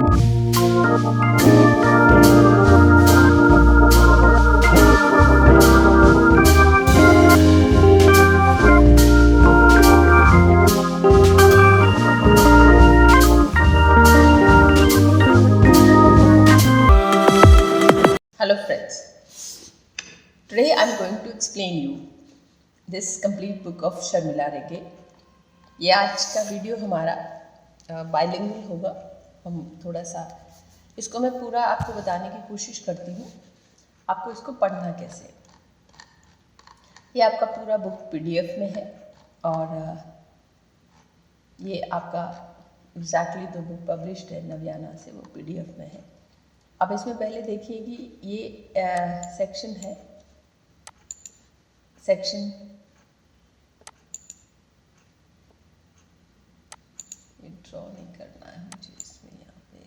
Hello friends, today I am going to explain you this complete book of Sharmila रेगे। ये आज का video हमारा bilingual होगा। हम थोड़ा सा इसको मैं पूरा आपको बताने की कोशिश करती हूँ, आपको इसको पढ़ना कैसे। ये आपका पूरा बुक PDF में है और ये आपका एग्जैक्टली तो बुक पब्लिश्ड है नव्याना से, वो PDF में है। अब इसमें पहले देखिए कि ये सेक्शन है, सेक्शन ड्रॉ नहीं करना है मुझे इसमें, यहाँ पे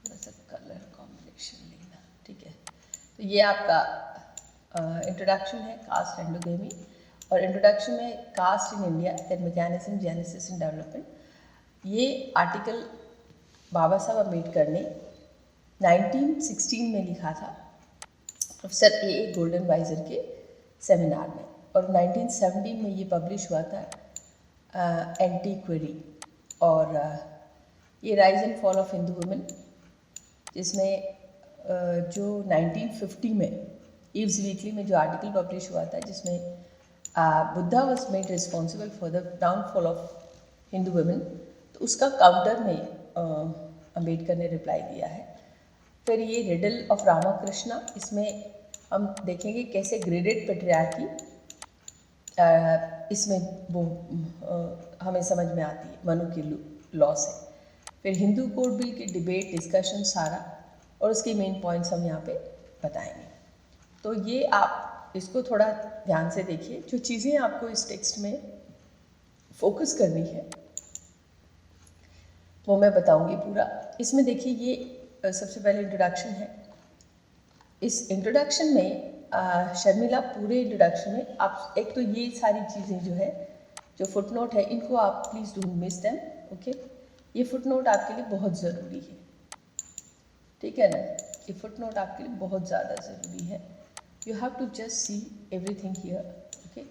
थोड़ा सा कलर कॉम्बिनेशन लेना, ठीक है। तो ये आपका इंट्रोडक्शन है कास्ट एंडोगेमी, और इंट्रोडक्शन में caste in India that mechanism genesis and development. ये आर्टिकल बाबा साहब अम्बेडकर ने 1916 में लिखा था प्रोफेसर ए गोल्डन वाइजर के सेमिनार में, और 1970 में ये पब्लिश हुआ था एंटीक्वेरी। और ये rise and fall of Hindu women, जिसमें जो 1950 में ईव्स वीकली में जो आर्टिकल पब्लिश हुआ था, जिसमें Buddha was made responsible for the downfall of Hindu women, तो उसका काउंटर में अम्बेडकर ने रिप्लाई दिया है। फिर ये रिडल ऑफ रामाकृष्णा, इसमें हम देखेंगे कैसे ग्रेडेड पेट्रियार्की इसमें वो हमें समझ में आती है मनु की लॉ से। फिर हिंदू कोड बिल की डिबेट, डिस्कशन सारा, और उसके मेन पॉइंट्स हम यहाँ पे बताएंगे। तो ये आप इसको थोड़ा ध्यान से देखिए, जो चीज़ें आपको इस टेक्स्ट में फोकस करनी है वो मैं बताऊंगी पूरा। इसमें देखिए ये सबसे पहले इंट्रोडक्शन है। इस इंट्रोडक्शन में शर्मिला पूरे इंट्रोडक्शन में आप एक तो ये सारी चीज़ें जो है, जो फुटनोट है, इनको आप please don't miss them, okay. ये फुटनोट आपके लिए बहुत ज़रूरी है, ठीक है ना। ये फुटनोट आपके लिए बहुत ज़्यादा ज़रूरी है। You have to just see everything here, okay.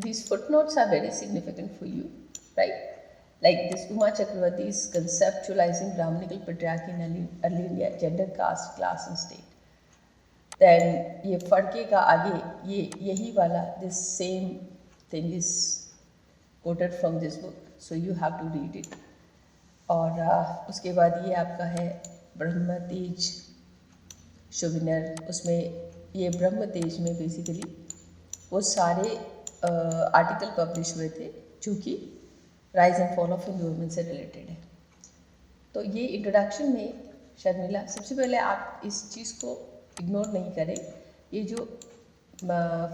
These footnotes are very significant for you, right? Like this Uma Chakravarti is conceptualizing Brahmanical patriarchy in early India, gender, caste, class and state. Then ये फड़के का आगे ये यही वाला, this same thing is quoted from this book, so you have to read it. और उसके बाद ये आपका है ब्रह्म तेज शोविनर। उसमें ये ब्रह्म तेज में बेसिकली वो सारे आर्टिकल पब्लिश हुए थे जो कि rise and fall of Hindu women से रिलेटेड है। तो ये इंट्रोडक्शन में शर्मिला, सबसे पहले आप इस चीज़ को इग्नोर नहीं करें। ये जो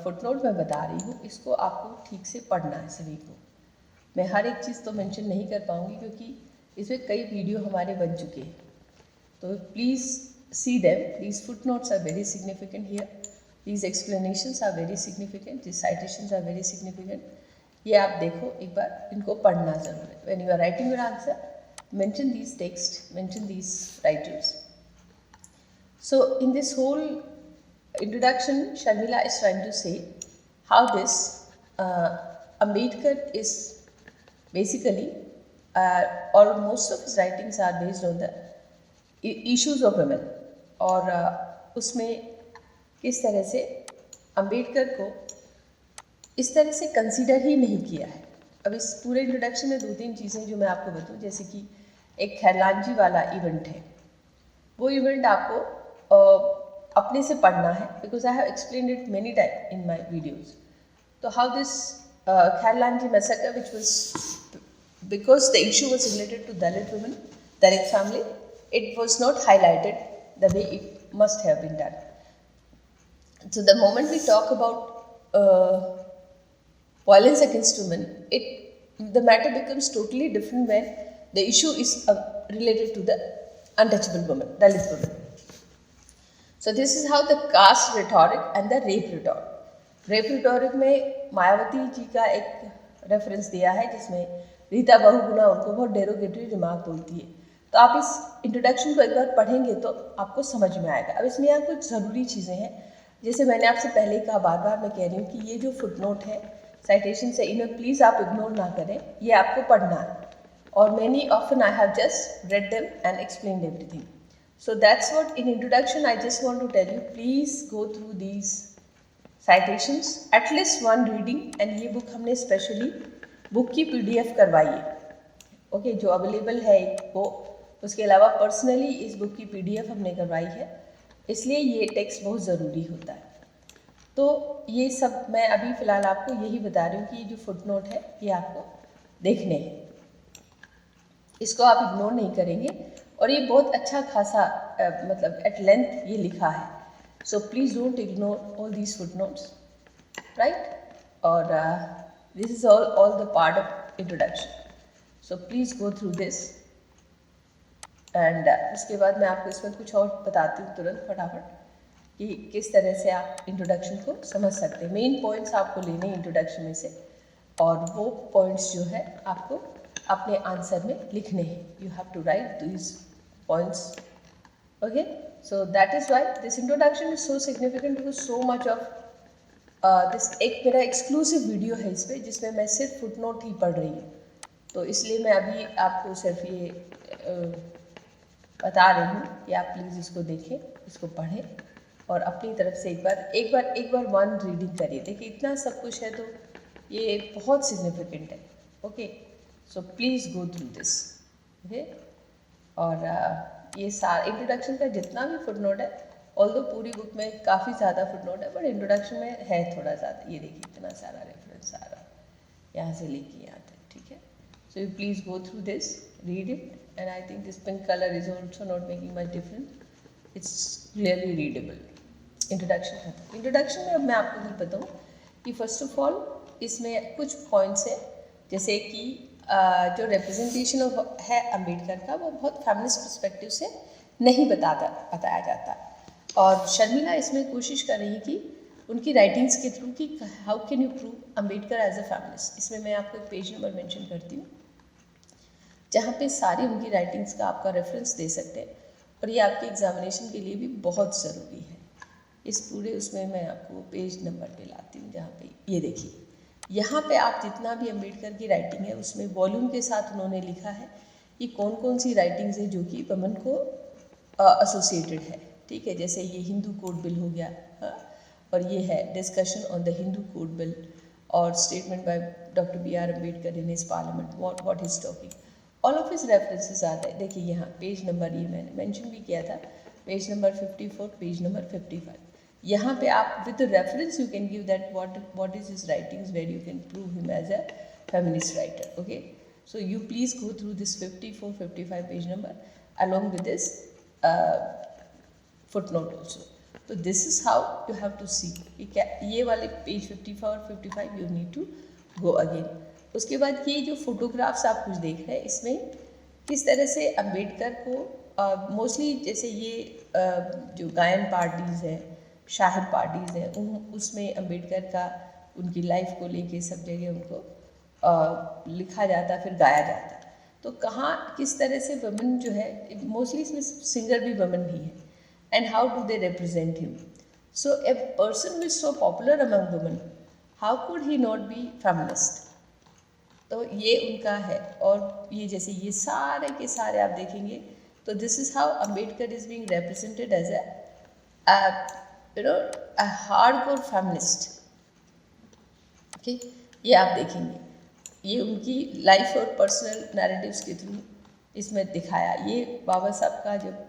फुटनोट मैं बता रही हूँ, इसको आपको ठीक से पढ़ना है सभी को। मैं हर एक चीज़ तो मेंशन नहीं कर पाऊँगी क्योंकि इसमें कई वीडियो हमारे बन चुके हैं, तो please see them. These footnotes are very significant here, these explanations are very significant, these citations are very significant. ये आप देखो एक बार, इनको पढ़ना ज़रूर है। When you are writing your answer, mention these texts, mention these writers. So in this whole introduction, Sharmila is trying to say how this Ambedkar is basically, or most of his writings are based on the issues of women, और उसमें किस तरह से अंबेडकर को इस तरह से consider ही नहीं किया है। अब इस पूरे इंट्रोडक्शन में दो तीन चीज़ें जो मैं आपको बताऊं, जैसे कि एक खैरलांजी वाला इवेंट है, वो इवेंट आपको अपने से पढ़ना है, because I have explained it many time in my videos. तो how this Khairlanji massacre, which was because the issue was related to Dalit women, Dalit family, it was not highlighted the way it must have been done. So the moment we talk about violence against women, the matter becomes totally different when the issue is related to the untouchable woman, Dalit woman. So this is how the caste rhetoric and the rape rhetoric. Rape rhetoric में मायावती जी का एक reference दिया है जिसमें रीता बहुगुणा उनको बहुत derogatory remark बोलती है। तो आप इस इंट्रोडक्शन को एक बार पढ़ेंगे तो आपको समझ में आएगा। अब इसमें यहाँ कुछ ज़रूरी चीज़ें हैं, जैसे मैंने आपसे पहले कहा, बार बार मैं कह रही हूँ कि ये जो फुटनोट है साइटेशन से, इन्हें प्लीज़ आप इग्नोर ना करें, ये आपको पढ़ना है। और many often I have just read them and explained everything. So that's what in introduction I just want to tell you, please go through these citations, at least one reading, and ये book हमने specially book की PDF करवाई है, okay, जो available है वो। उसके अलावा पर्सनली इस बुक की PDF हमने करवाई है, इसलिए ये टेक्स्ट बहुत ज़रूरी होता है। तो ये सब मैं अभी फ़िलहाल आपको यही बता रही हूँ कि ये जो फुटनोट है ये आपको देखने हैं, इसको आप इग्नोर नहीं करेंगे। और ये बहुत अच्छा खासा मतलब एट लेंथ ये लिखा है, so please don't ignore all these footnotes, right. और this is all the part of introduction, so please go through this. And उसके बाद मैं आपको इसमें कुछ और बताती हूँ तुरंत फटाफट कि किस तरह से आप इंट्रोडक्शन को समझ सकते हैं। मेन पॉइंट्स आपको लेने हैं इंट्रोडक्शन में से, और वो पॉइंट्स जो है आपको अपने आंसर में लिखने हैं। You have to write this points, okay. So that is why this introduction is so significant, because so much of this, एक मेरा एक्सक्लूसिव वीडियो है इस पर जिसमें मैं सिर्फ फुटनोट ही पढ़ रही हूँ, तो इसलिए मैं अभी आपको सिर्फ ये बता रही हूँ कि आप प्लीज़ इसको देखें, इसको पढ़ें और अपनी तरफ से एक बार वन रीडिंग करिए। देखिए इतना सब कुछ है तो ये बहुत सिग्निफिकेंट है, okay. So please go through this, okay. और ये सारा इंट्रोडक्शन का जितना भी फुटनोट है, ऑल्दो पूरी बुक में काफ़ी ज़्यादा फुटनोट है, बट इंट्रोडक्शन में है थोड़ा ज़्यादा। ये देखिए इतना सारा रेफरेंस आ रहा है यहाँ से लेके यहाँ तक, ठीक है। So you please go through this, read it, and I think this pink color is also not making much difference. It's clearly readable. Introduction खत्म। इंट्रोडक्शन में अब मैं आपको ये बताऊँ कि फर्स्ट ऑफ ऑल इसमें कुछ पॉइंट्स हैं, जैसे कि जो रिप्रेजेंटेशन है अम्बेडकर का, वो बहुत फेमिनिस्ट पर्सपेक्टिव से नहीं बताया जाता। और शर्मिला इसमें कोशिश कर रही है कि उनकी राइटिंग्स के थ्रू कि how can you prove Ambedkar as a feminist. इसमें मैं आपको एक पेज नंबर मेंशन करती हूँ जहाँ पे सारी उनकी राइटिंग्स का आपका रेफरेंस दे सकते हैं, और ये आपके एग्जामिनेशन के लिए भी बहुत ज़रूरी है। इस पूरे उसमें मैं आपको पेज नंबर पे लाती हूँ, जहाँ पे ये देखिए, यहाँ पे आप जितना भी अम्बेडकर की राइटिंग है उसमें वॉल्यूम के साथ उन्होंने लिखा है कि कौन कौन सी राइटिंग्स है जो कि वुमेन को एसोसिएटेड है, ठीक है। जैसे ये हिंदू कोड बिल हो गया, हाँ, और ये है discussion on the Hindu code bill, और statement by doctor B.R. Ambedkar in his parliament, what is talking, all of his references आते हैं। देखिए यहाँ पेज नंबर ये मैंने मेंशन भी किया था, पेज नंबर 54, पेज नंबर 55। यहाँ पे आप with reference you can give that what is his writings, where you can prove him as a feminist writer, okay. So you please go through this 54, 55 page number along with this footnote also. तो this is how you have to see, क्या ये वाले page 54 और 55 you need to go again. उसके बाद ये जो photographs आप कुछ देख रहे हैं, इसमें किस तरह से अम्बेडकर को मोस्टली जैसे ये जो गायन पार्टीज़ हैं, शाहिर पार्टीज़ हैं, उसमें अम्बेडकर का उनकी लाइफ को लेके सब जगह उनको लिखा जाता, फिर गाया जाता। तो कहाँ किस तरह से वुमेन जो है, मोस्टली इसमें सिंगर भी वुमेन ही है, and how do they represent him. So a person who is so popular among women, how could he not be feminist. तो ये उनका है। और ये जैसे ये सारे के सारे आप देखेंगे तो this is how Ambedkar is being represented as a hardcore feminist, okay. ये आप देखेंगे, ये उनकी लाइफ और पर्सनल नैरेटिव्स के थ्रू इसमें दिखाया। ये बाबा साहब का जब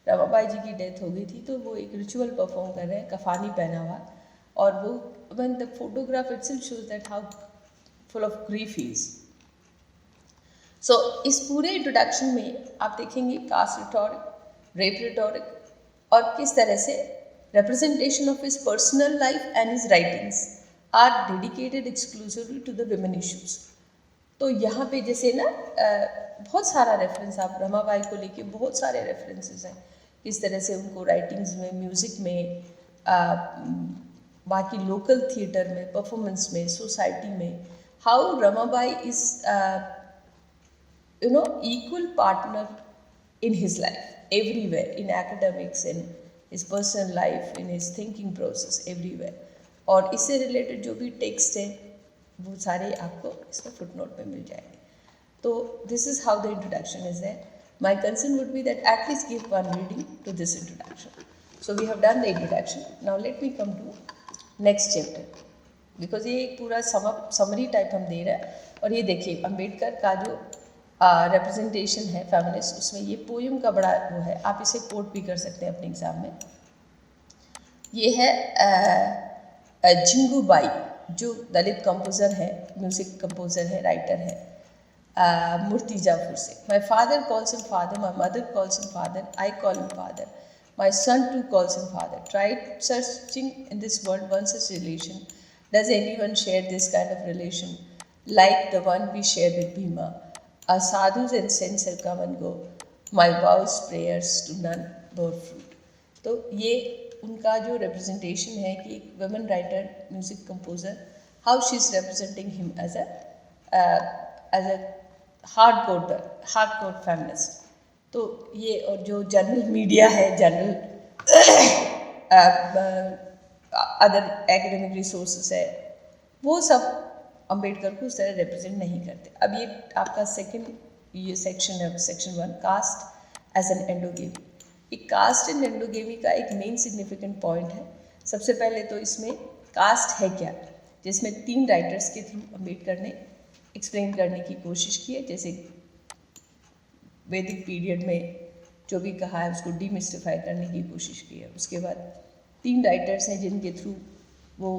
रमाबाई जी की डेथ हो गई थी तो वो एक रिचुअल परफॉर्म कर रहे हैं, कफानी पहना हुआ, और वो when the photograph itself shows that how full of grief he is. So इस पूरे इंट्रोडक्शन में आप देखेंगे कास्ट रिटोरिक, रेप रिटोरिक, और किस तरह से representation of his personal life and his writings are dedicated exclusively to the women issues. तो यहाँ पे जैसे ना बहुत सारा रेफरेंस, आप रमाबाई को लेके बहुत सारे रेफरेंसेस हैं, किस तरह से उनको राइटिंग्स में, म्यूज़िक में बाकी लोकल थिएटर में, परफॉर्मेंस में, सोसाइटी में, how Ramabai is equal partner in his life, everywhere, in academics, in his personal life, in his thinking process, everywhere. और इससे रिलेटेड जो भी टेक्स्ट है वो सारे आपको इसमें फुटनोट में मिल जाएंगे. तो this is how the introduction is there. My concern would be that at least give one reading to this introduction. So we have done the introduction. Now let me come to next chapter. Because ये एक पूरा summary type हम दे रहे हैं. और ये देखिए अंबेडकर का जो रिप्रेजेंटेशन है फेमिनिस्ट, उसमें ये पोयम का बड़ा वो है. आप इसे कोट भी कर सकते हैं अपने एग्जाम में. ये है झिंगूबाई, जो दलित कंपोज़र है, म्यूज़िक कंपोज़र है, राइटर है, Murtizaपुर से. My father calls him father, my mother calls him father, I call him father. My son too calls him father. Try searching in this world one such relation. Does anyone share this kind of relation like the one we share with Bhima? Our sadhus and saints shall come and go. My vows, prayers to none bore fruit. तो ये उनका जो representation है कि एक women writer, music composer, how she is representing him as a hardcore feminist. तो ये और जो जनरल मीडिया है, जनरल अदर एकेडमिक रिसोर्सेस है, वो सब अंबेडकर को उस तरह रिप्रेजेंट नहीं करते. अब ये आपका ये सेक्शन है, section 1, caste as an endogamy. ये कास्ट एंड एंडोगेमी का एक मेन सिग्निफिकेंट पॉइंट है. सबसे पहले तो इसमें कास्ट है क्या, जिसमें 3 राइटर्स के थ्रू अंबेडकर ने एक्सप्लेन करने की कोशिश की है. जैसे वैदिक पीरियड में जो भी कहा है उसको डीमिस्टिफाई करने की कोशिश की है. उसके बाद 3 राइटर्स हैं जिनके थ्रू वो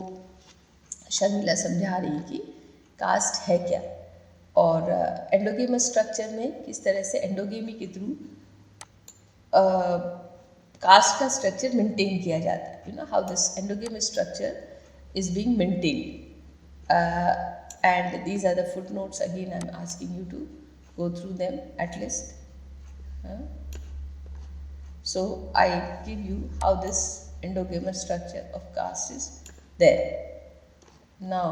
शर्मिला समझा रही है कि कास्ट है क्या, और एंडोगेमस स्ट्रक्चर में किस तरह से एंडोगेमी के थ्रू कास्ट का स्ट्रक्चर मेंटेन किया जाता है. You know how this endogamous structure is being maintained. And these are the footnotes. Again, I am asking you to go through them at least. So I give you how this endogamous structure of caste is there. Now,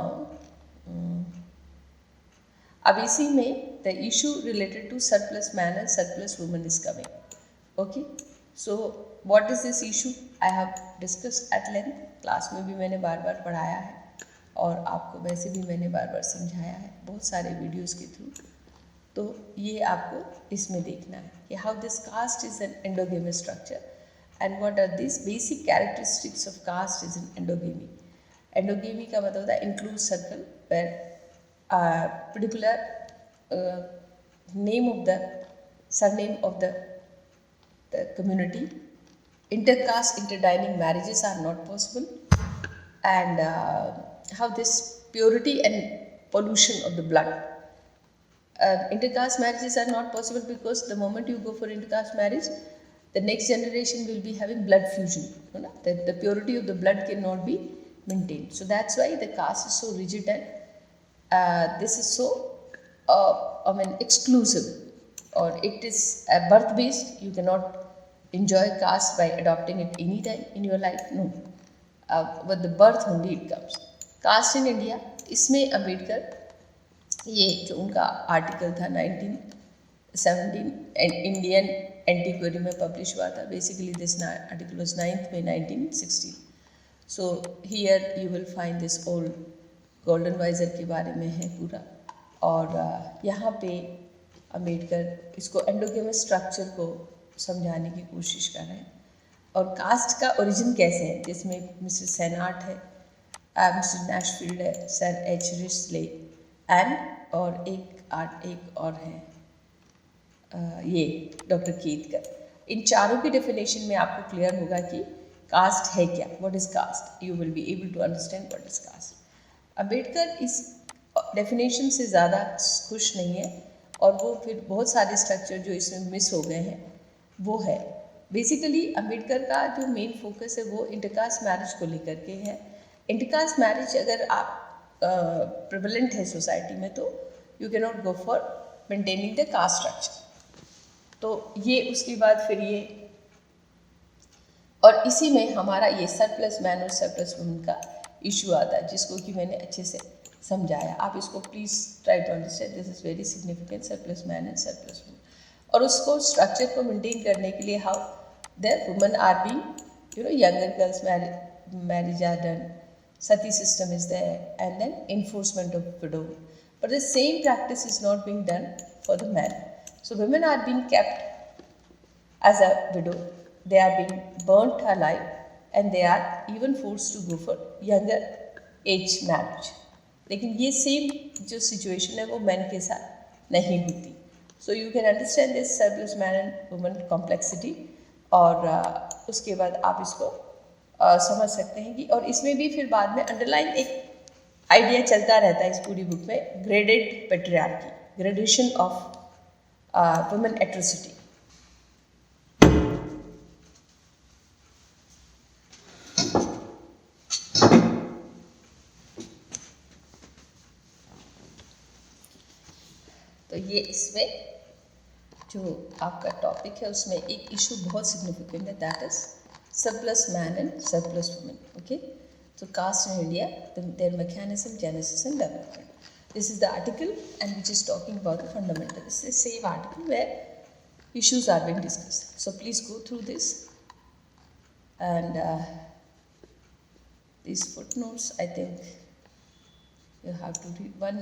अब इसी में the issue related to surplus man and surplus woman is coming. Okay. So what is this issue? I have discussed at length. Class में भी मैंने बार बार पढ़ाया है और आपको वैसे भी मैंने बार बार समझाया है बहुत सारे वीडियोस के थ्रू. तो ये आपको इसमें देखना है कि how this caste is an endogamous structure and what are this basic characteristics of caste is an endogamy. Endogamy का मतलब होता है include circle where particular name of the surname of the community. Intercaste, interdining marriages are not possible, and how this purity and pollution of the blood. Intercaste marriages are not possible because the moment you go for intercaste marriage, the next generation will be having blood fusion. You know? The purity of the blood cannot be maintained. So that's why the caste is so rigid and this is so exclusive, or it is birth based. You cannot enjoy caste by adopting it any time in your life. No, with the birth only it comes. Caste in India, इसमें अंबेडकर ये जो उनका article था 1917 Indian एंटीक्वेरी में publish हुआ था. Basically this article was 9th May 1916. So here you will find this old Goldenweiser के बारे में है पूरा. और यहाँ पे अंबेडकर इसको एंडोगेमस स्ट्रक्चर को समझाने की कोशिश कर रहे हैं. और कास्ट का ओरिजिन कैसे है, जिसमें मिस्टर सेनाट है, मिस्टर नैशफील्ड है, सर एच रिस्ले एंड और एक और है ये डॉक्टर केतकर. इन चारों की डेफिनेशन में आपको क्लियर होगा कि कास्ट है क्या, what is caste. You will be able to understand what is caste. Ambedkar इस डेफिनेशन से ज़्यादा खुश नहीं है, और वो फिर बहुत सारे स्ट्रक्चर जो इसमें मिस हो गए हैं वो है. बेसिकली अंबेडकर का जो मेन फोकस है वो इंटरकास्ट मैरिज को लेकर के है. इंटरकास्ट मैरिज अगर आप प्रिवलेंट है सोसाइटी में तो you can not go for maintaining the caste structure. तो ये उसके बाद फिर ये, और इसी में हमारा ये सरप्लस मैन और सरप्लस वुमन का इशू आता है, जिसको कि मैंने अच्छे से समझाया. आप इसको please try to understand. This is very significant, surplus man and surplus woman. और उसको स्ट्रक्चर को मेंटेन करने के लिए how the woman are being younger girls marriage are done, sati system is there, and then enforcement of widow. But the same practice is not being done for the men. So women are being kept as a widow, they are being burnt alive, and they are even forced to go for younger age marriage. लेकिन ये same जो situation है वो man के साथ नहीं होती. So you can understand this surplus man and woman complexity. और उसके बाद आप इसको समझ सकते हैं कि, और इसमें भी फिर बाद में अंडरलाइन एक आइडिया चलता रहता है इस पूरी बुक में, graded patriarchy, gradation of women atrocity. तो ये इसमें जो आपका टॉपिक है उसमें एक इशू बहुत सिग्निफिकेंट है, that is surplus man and surplus woman. Okay, so caste in India, their mechanism, genesis and development. This is the article and which is talking about the fundamental. This is the same article where issues are being discussed. So please go through this, and these footnotes, I think you have to read one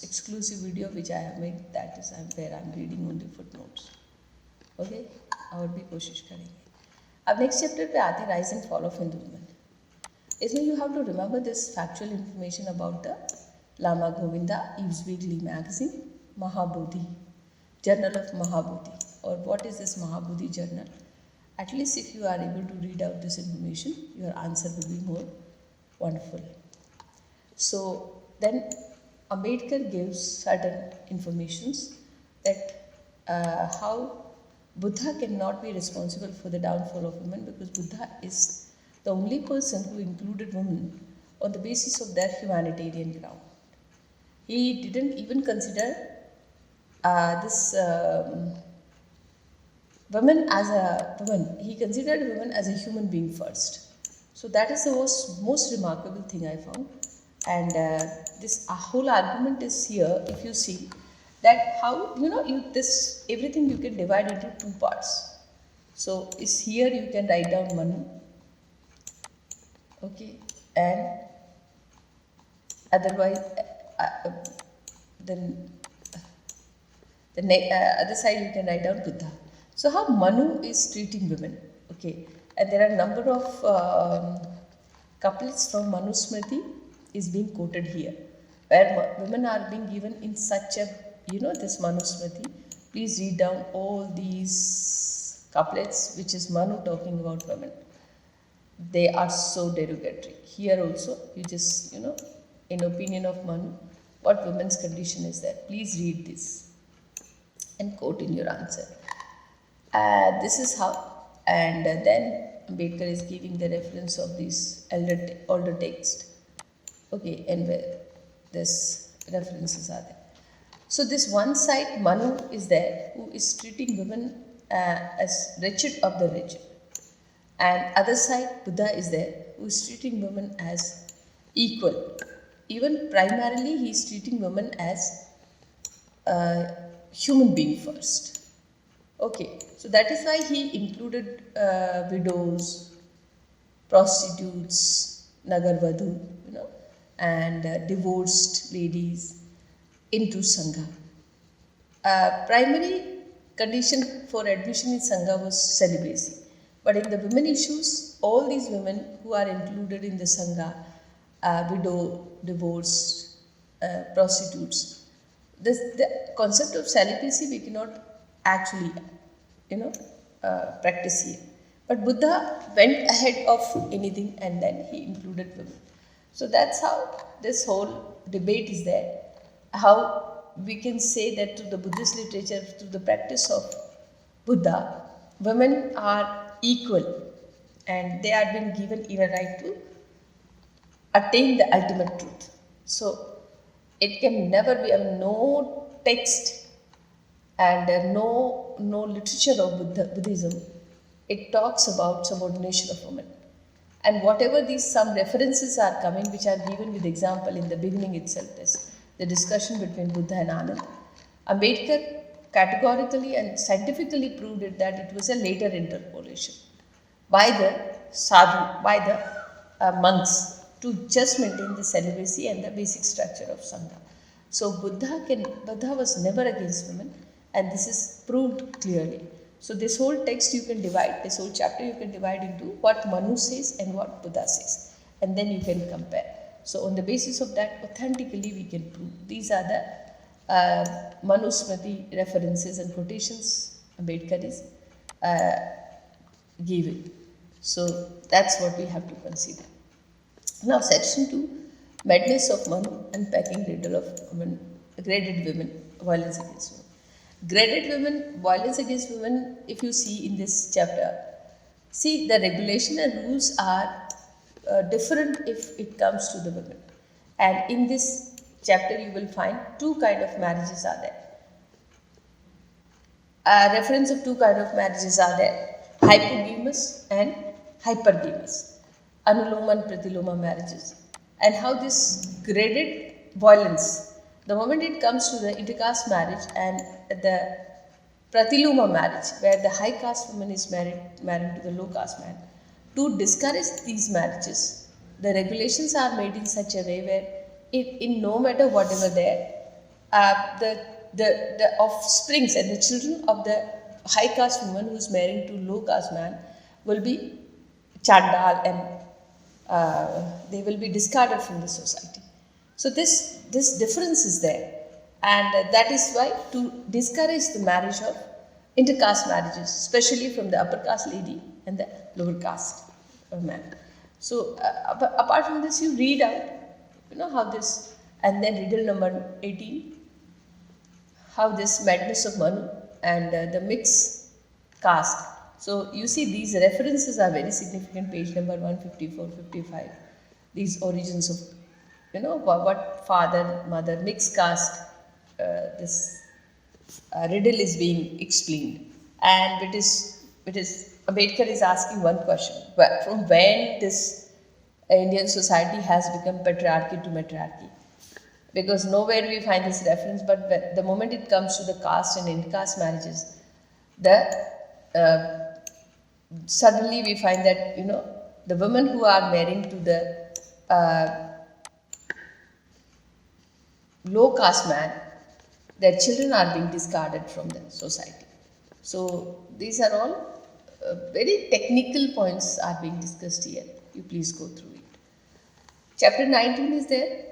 exclusive video which I have made, that is where I am reading only footnotes. Okay, और भी कोशिश करेंगे. अब next chapter पे आते हैं, rise and fall of Hindu women. इसमें you have to remember this factual information about the Lama Govinda eve's weekly magazine, Mahabodhi, journal of Mahabodhi. और what is this Mahabodhi journal? At least if you are able to read out this information, your answer will be more wonderful. So then Ambedkar gives certain informations that how Buddha cannot be responsible for the downfall of women, because Buddha is the only person who included women on the basis of their humanitarian ground. He didn't even consider this woman as a woman. He considered women as a human being first. So that is the most remarkable thing I found. And this whole argument is here, if you see that how this everything you can divide into two parts. So is here you can write down Manu, okay, and otherwise then the other side you can write down Buddha. So how Manu is treating women, okay, and there are a number of couplets from Manusmriti is being quoted here, where women are being given in such a, this Manusmriti. Please read down all these couplets, which is Manu talking about women. They are so derogatory. Here also, you just, in opinion of Manu, what women's condition is there. Please read this and quote in your answer. This is how, and then Ambedkar is giving the reference of these older text. Okay, and where this references are there. So this one side Manu is there, who is treating women as wretched of the wretched, and other side Buddha is there, who is treating women as equal. Even primarily he is treating women as human being first. Okay, so that is why he included widows, prostitutes, nagarvadhu, and divorced ladies into Sangha. Primary condition for admission in Sangha was celibacy. But in the women issues, all these women who are included in the Sangha, widow, divorced, prostitutes, the concept of celibacy we cannot actually, practice here. But Buddha went ahead of anything and then he included women. So that's how this whole debate is there. How we can say that through the Buddhist literature, through the practice of Buddha, women are equal and they are being given even right to attain the ultimate truth. So it can never be, no text and no literature of Buddhism, it talks about subordination of women. And whatever these some references are coming, which are given with example in the beginning itself, is the discussion between Buddha and Anand. Ambedkar categorically and scientifically proved it that it was a later interpolation by the sadhu, by the monks, to just maintain the celibacy and the basic structure of Sangha. So Buddha was never against women, and this is proved clearly. So this whole text you can divide, this whole chapter you can divide into what Manu says and what Buddha says, and then you can compare. So on the basis of that, authentically we can prove. These are the Manu Smriti references and quotations Ambedkar is giving. So that's what we have to consider. Now section 2, madness of Manu, unpacking riddle of women, graded women, violence against women. Graded women, violence against women, if you see in this chapter, see the regulation and rules are different if it comes to the women. And in this chapter you will find two kind of marriages are there. Reference of two kind of marriages are there, hypogamous and hypergamous, anuloma and pratiloma marriages. And how this graded violence, the moment it comes to the intercaste marriage and the pratiloma marriage, where the high caste woman is married to the low caste man, to discourage these marriages, the regulations are made in such a way where in no matter whatever there, the offsprings and the children of the high caste woman who is marrying to low caste man will be chandal, and they will be discarded from the society. So this difference is there, and that is why to discourage the marriage of intercaste marriages, especially from the upper caste lady and the lower caste man. So apart from this, you read out, how this, and then riddle number 18, how this madness of Manu and the mixed caste. So you see these references are very significant, page number 154, 55. These origins of, what father, mother, mixed caste, this riddle is being explained. And it is Ambedkar is asking one question: from when this Indian society has become patriarchy to matriarchy? Because nowhere we find this reference, but the moment it comes to the caste and intercaste marriages, suddenly we find that the women who are marrying to the low caste man, their children are being discarded from the society. So these are all very technical points are being discussed here. You please go through it. Chapter 19 is there.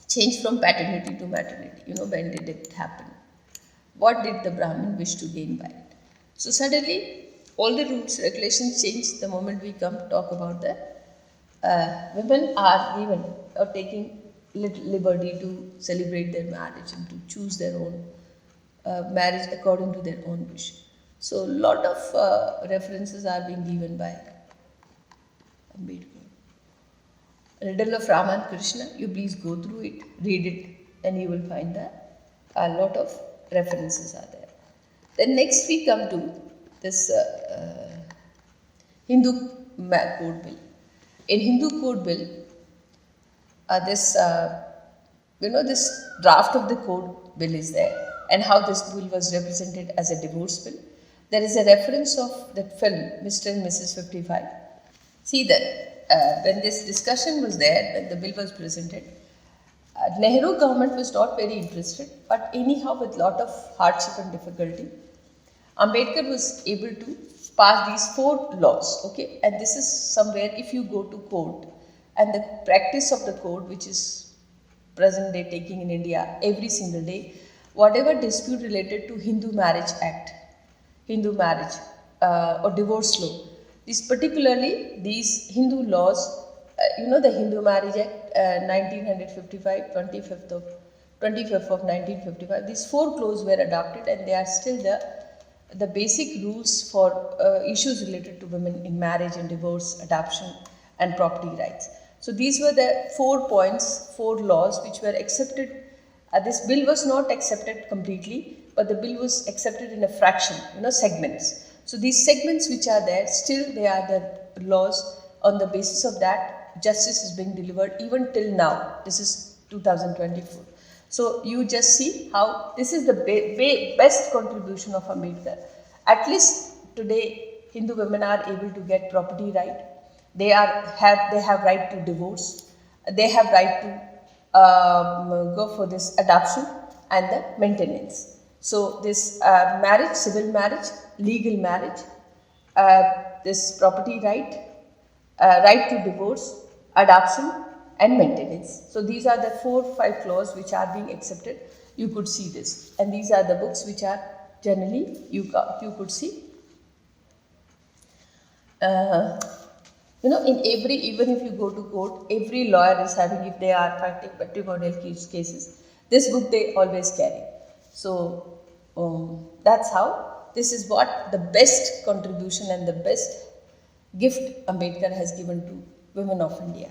Change from paternity to maternity. When did it happen? What did the Brahmin wish to gain by it? So suddenly all the rules, regulations change the moment we come to talk about the women are given or taking liberty to celebrate their marriage and to choose their own marriage according to their own wish. So lot of references are being given by Ambedkar. Riddle of Rama and Krishna, you please go through it, read it, and you will find that a lot of references are there. Then next we come to this Hindu Code Bill. In Hindu Code Bill, this draft of the Code Bill is there, and how this bill was represented as a divorce bill. There is a reference of that film, Mr. and Mrs. 55. See that when this discussion was there, when the bill was presented, Nehru government was not very interested, but anyhow with lot of hardship and difficulty, Ambedkar was able to pass these 4 laws, okay? And this is somewhere, if you go to court, and the practice of the code, which is present day taking in India every single day, whatever dispute related to Hindu Marriage Act, Hindu marriage or divorce law, these Hindu laws, the Hindu Marriage Act 1955, 25th of 1955, these 4 clauses were adopted, and they are still the basic rules for issues related to women in marriage and divorce, adoption and property rights. So these were the 4 points, 4 laws which were accepted. This bill was not accepted completely, but the bill was accepted in a fraction, segments. So these segments which are there, still they are the laws on the basis of that, justice is being delivered even till now. This is 2024. So you just see how this is the best contribution of Ambedkar. At least today, Hindu women are able to get property right. They have right to divorce. They have right to go for this adoption and the maintenance. So this marriage, civil marriage, legal marriage, this property right, right to divorce, adoption and maintenance. So these are the 4-5 clauses which are being accepted. You could see this, and these are the books which are generally you could see. In every, even if you go to court, every lawyer is having, if they are fighting matrimonial cases, this book they always carry. So that's how, this is what the best contribution and the best gift Ambedkar has given to women of India.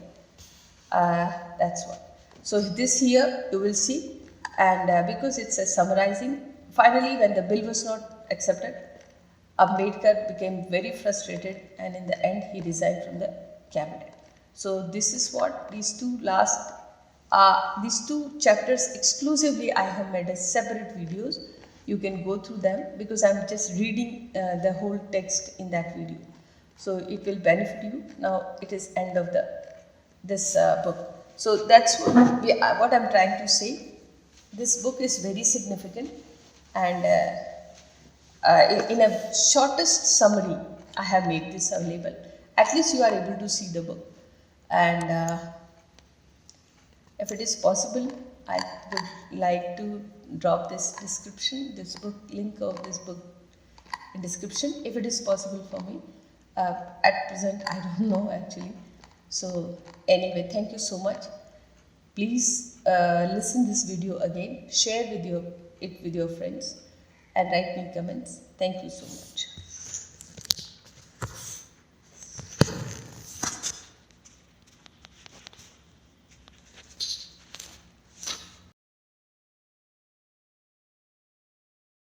That's what. So this here you will see, and because it's a summarizing, finally when the bill was not accepted, Ambedkar became very frustrated, and in the end he resigned from the cabinet. So this is what these two chapters exclusively I have made as separate videos. You can go through them because I'm just reading the whole text in that video. So it will benefit you. Now it is end of this book. So that's what I'm trying to say. This book is very significant, and in a shortest summary, I have made this available. At least you are able to see the book, and if it is possible, I would like to drop this book link of this book in description, if it is possible for me. At present, I don't know actually. So anyway, thank you so much. Please listen this video again, share it with your friends, and write me comments. Thank you so much.